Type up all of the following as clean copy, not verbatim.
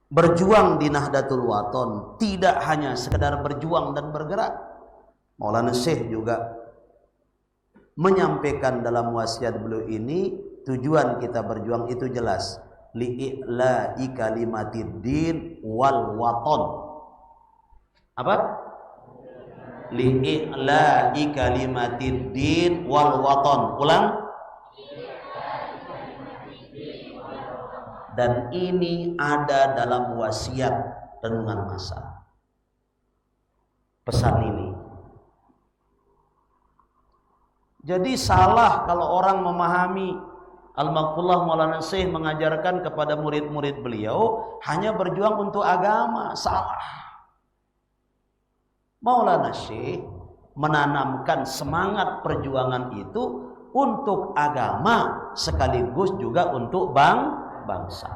berjuang di Nahdlatul Wathon tidak hanya sekedar berjuang dan bergerak. Maulana Syekh juga menyampaikan dalam wasiat beliau ini, tujuan kita berjuang itu jelas, li'i'la'i kalimatiddin wal waton. Apa? Li'i'la'i kalimatiddin wal waton. Ulang. Dan ini ada dalam wasiat renungan masa. Pesan ini. Jadi salah kalau orang memahami Al-Maqullah Maulana Syekh mengajarkan kepada murid-murid beliau hanya berjuang untuk agama. Salah. Maulana Syekh menanamkan semangat perjuangan itu untuk agama sekaligus juga untuk bangsa.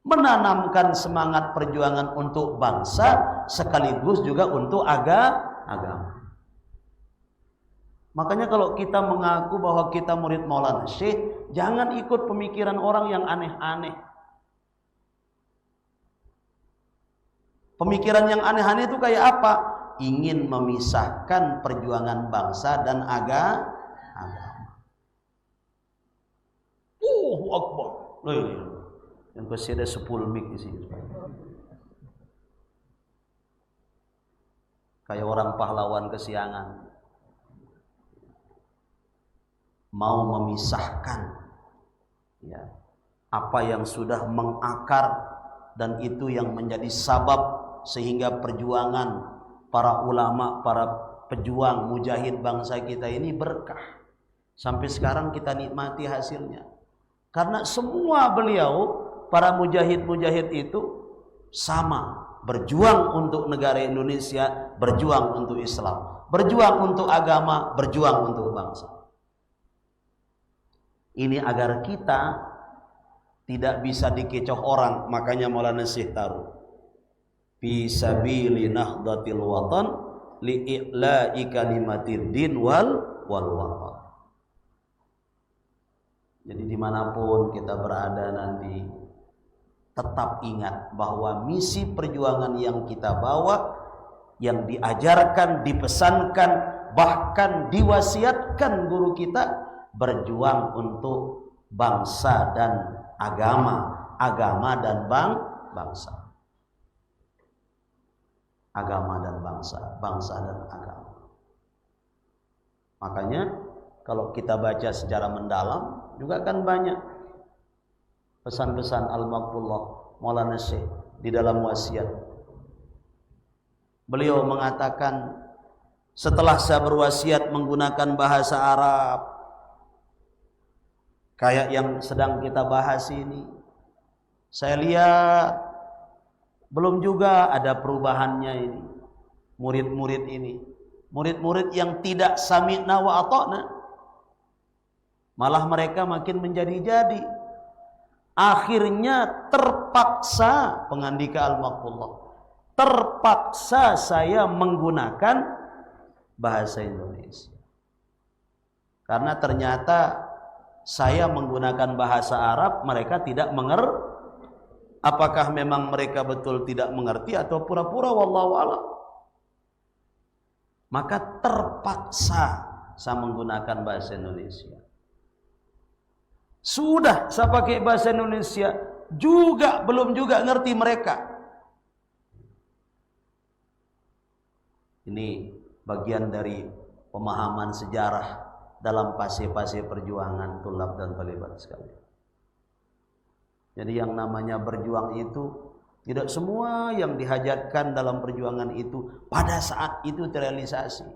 Menanamkan semangat perjuangan untuk bangsa sekaligus juga untuk agama. Makanya kalau kita mengaku bahwa kita murid Maulana Syekh, jangan ikut pemikiran orang yang aneh-aneh. Pemikiran yang aneh-aneh itu kayak apa? Ingin memisahkan perjuangan bangsa dan agama. Akbar. Yang pasti ada 10 mic di sini. Kayak orang pahlawan kesiangan. Mau memisahkan ya, apa yang sudah mengakar dan itu yang menjadi sabab sehingga perjuangan para ulama, para pejuang mujahid bangsa kita ini berkah. Sampai sekarang kita nikmati hasilnya. Karena semua beliau, para mujahid-mujahid itu sama, berjuang untuk negara Indonesia, berjuang untuk Islam, berjuang untuk agama, berjuang untuk bangsa. Ini agar kita tidak bisa dikecoh orang. Makanya Maulana Syekh taruh fi sabili nahdlatil watan li'i'la'i kalimatiddin wal watan. Jadi dimanapun kita berada nanti, tetap ingat bahwa misi perjuangan yang kita bawa, yang diajarkan, dipesankan, bahkan diwasiatkan guru kita, berjuang untuk bangsa dan agama, agama dan bangsa. Agama dan bangsa, bangsa dan agama. Makanya kalau kita baca secara mendalam juga kan banyak pesan-pesan Al-Maqullah Maulana Syekh di dalam wasiat. Beliau mengatakan, setelah saya berwasiat menggunakan bahasa Arab kayak yang sedang kita bahas ini, saya lihat belum juga ada perubahannya ini. Murid-murid ini, murid-murid yang tidak sami'na wa ata'na, malah mereka makin menjadi-jadi. Akhirnya terpaksa, pengandika Al-Maqullah, terpaksa saya menggunakan bahasa Indonesia. Karena ternyata saya menggunakan bahasa Arab, mereka tidak mengerti. Apakah memang mereka betul tidak mengerti atau pura-pura, wallahu a'lam. Maka terpaksa saya menggunakan bahasa Indonesia. Sudah saya pakai bahasa Indonesia juga belum juga ngerti mereka. Ini bagian dari pemahaman sejarah dalam fase-fase perjuangan tulab dan talibat sekalian. Jadi yang namanya berjuang itu tidak semua yang dihajatkan dalam perjuangan itu pada saat itu terrealisasi.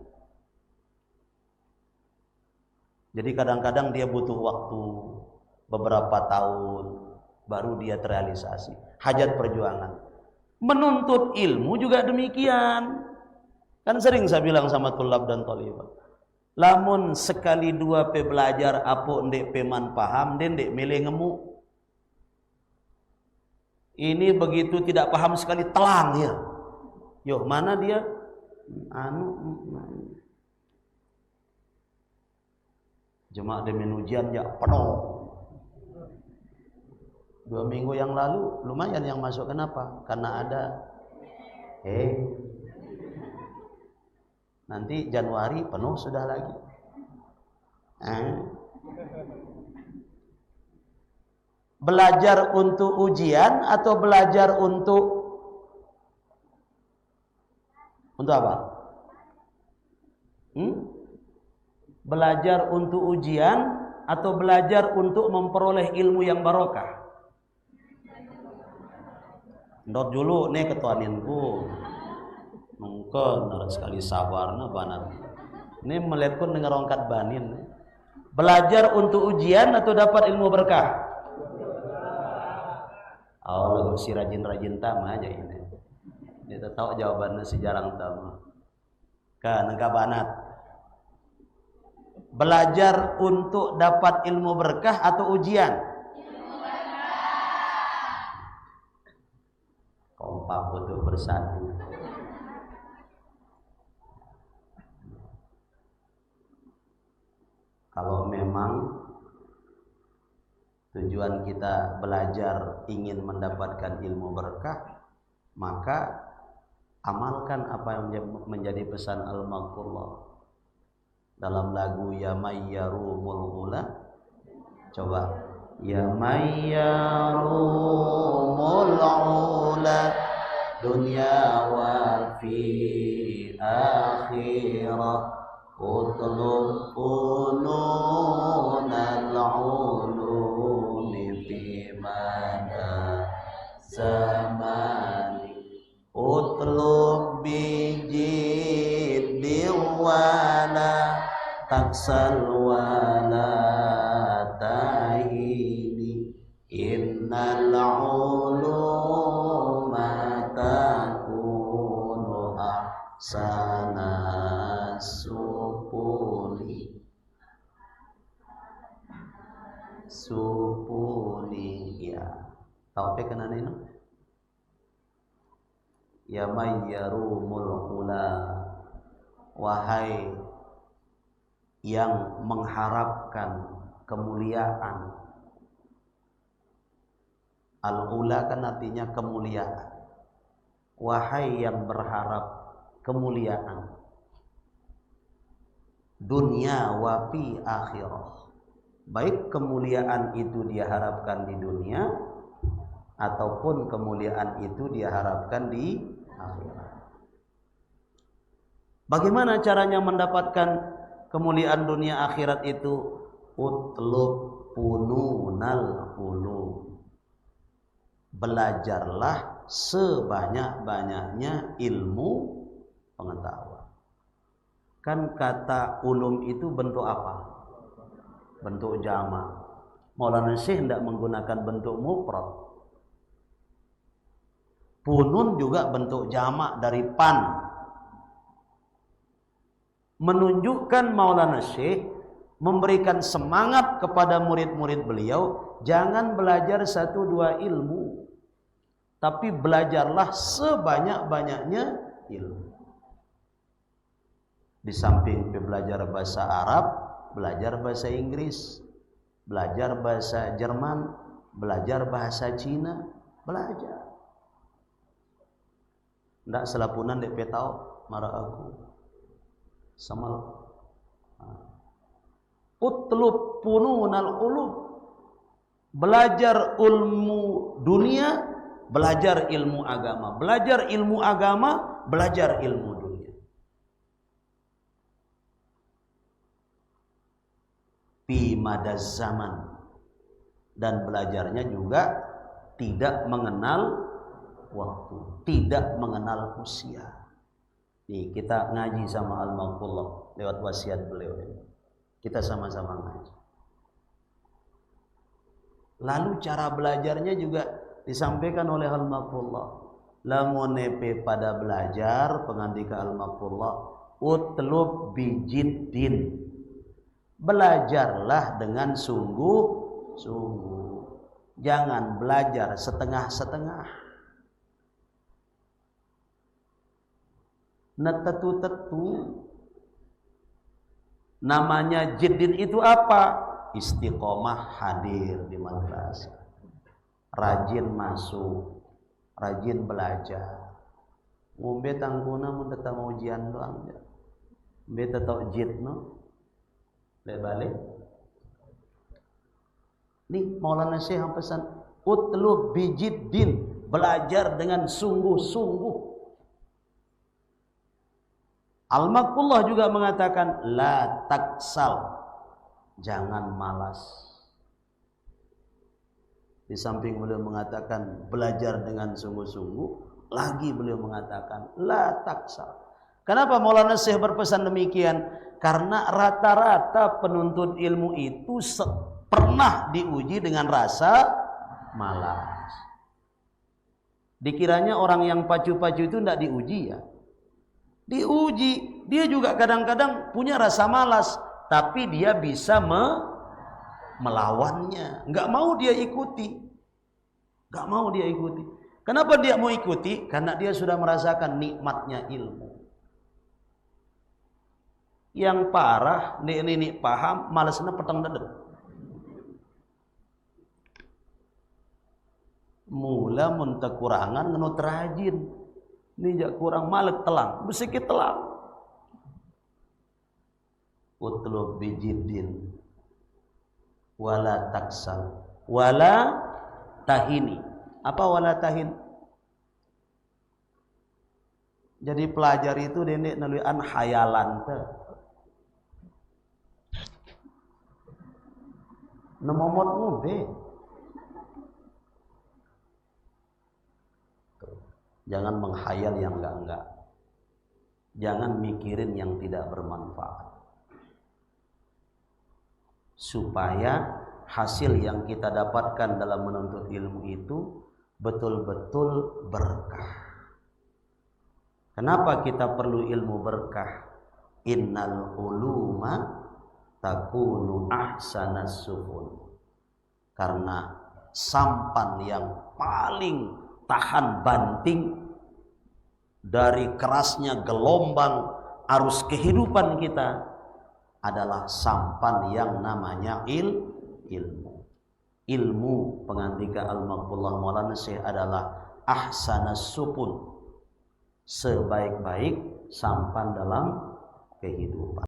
Jadi kadang-kadang dia butuh waktu beberapa tahun baru dia terrealisasi. Hajat perjuangan. Menuntut ilmu juga demikian. Kan sering saya bilang sama tulab dan talibat, lamun sekali dua pe belajar apa ndek pe man paham, ndek milih ngemu. Ini begitu tidak paham sekali telang ya. Yo, mana dia? Jemaah demi ujian ya penuh. 2 minggu yang lalu lumayan yang masuk. Kenapa? Karena ada nanti Januari penuh sudah lagi. Belajar untuk ujian atau belajar untuk apa? Belajar untuk ujian atau belajar untuk memperoleh ilmu yang barokah? Ndot dulu nih ketuaninku. Mungkin sekali sabarna banat. Ini melihatku dengar rongkat banin. Belajar untuk ujian atau dapat ilmu berkah? Oh, si rajin-rajin tama aja ini. Dia tahu jawabannya si jarang tama. Kan engkau banat. Belajar untuk dapat ilmu berkah atau ujian? Ilmu berkah. Kompak untuk bersatu. Kalau memang tujuan kita belajar ingin mendapatkan ilmu berkah, maka amalkan apa yang menjadi pesan Al-Maqullah dalam lagu Ya Mayyarumul Ula. Coba Ya Mayyarumul Ula dunya wa fi akhirah utlub fununal ulumi fi mada zamani utlub bijid biwala taksal wala tahini innal uluma takunu ahsana supuli ya taufik kenana ini ya mayyarumul ula wahai yang mengharapkan kemuliaan. Al-ula kan artinya kemuliaan. Wahai yang berharap kemuliaan dunia wa fi akhirah, baik kemuliaan itu dia harapkan di dunia ataupun kemuliaan itu dia harapkan di akhirat. Bagaimana caranya mendapatkan kemuliaan dunia akhirat itu? Utlub fununal ulum, belajarlah sebanyak-banyaknya ilmu pengetahuan. Kan kata ulum itu bentuk apa? Bentuk jamak. Maulana Syekh tidak menggunakan bentuk mufrad. Funun juga bentuk jamak dari pan. Menunjukkan Maulana Syekh memberikan semangat kepada murid-murid beliau, jangan belajar 1-2 ilmu, tapi belajarlah sebanyak-banyaknya ilmu. Di samping belajar bahasa Arab, belajar bahasa Inggris, belajar bahasa Jerman, belajar bahasa Cina, belajar. Ndak selapunan dek petau marah aku. Sama utlub fununal ulum, belajar ilmu dunia, belajar ilmu agama, belajar ilmu agama, belajar ilmu dunia. Fi madaz zaman, dan belajarnya juga tidak mengenal waktu, tidak mengenal usia. Nih kita ngaji sama Al-Maqullah lewat wasiat beliau ini. Kita sama-sama ngaji. Lalu cara belajarnya juga disampaikan oleh Al-Maqullah. Lamun nepe pada belajar pengandika Al-Maqullah, utlub bijiddin, belajarlah dengan sungguh-sungguh. Jangan belajar setengah-setengah. Netetu-tetu. Namanya jiddin itu apa? Istiqomah hadir di madrasah. rajin masuk, rajin belajar. Ngombe tangkuna mun tetap ujian doang ya. Be tetap jitno. Balik. Nih Maulana Syekh pesan utlub bijiddin, belajar dengan sungguh-sungguh. Al-Maqullah juga mengatakan la taksal, jangan malas. Di samping beliau mengatakan belajar dengan sungguh-sungguh, lagi beliau mengatakan la taksal. Kenapa Maulana Syekh berpesan demikian? Karena rata-rata penuntut ilmu itu pernah diuji dengan rasa malas. Dikiranya orang yang pacu-pacu itu tidak diuji ya. Diuji, dia juga kadang-kadang punya rasa malas, tapi dia bisa melawannya. Nggak mau dia ikuti. Nggak mau dia ikuti. Kenapa dia mau ikuti? Karena dia sudah merasakan nikmatnya ilmu. Yang parah, ini paham, malasnya petang dadeg. Mula mun kekurangan ngenut rajin. Ini jak kurang malek telang, besikit telang. Utlub bijiddin wala taksal wala tahini. Apa wala tahin? Jadi pelajar itu nenek naluan hayalan teh. Nemomot ngombe. Jangan menghayal yang enggak-enggak. Jangan mikirin yang tidak bermanfaat. Supaya hasil yang kita dapatkan dalam menuntut ilmu itu betul-betul berkah. Kenapa kita perlu ilmu berkah? Innal uluma takunu ahsanas sufun. Karena sampan yang paling tahan banting dari kerasnya gelombang arus kehidupan kita adalah sampan yang namanya ilmu. Ilmu pengantika Al-Maqullah Maulana Syekh adalah ahsanas supun, sebaik-baik sampan dalam kehidupan.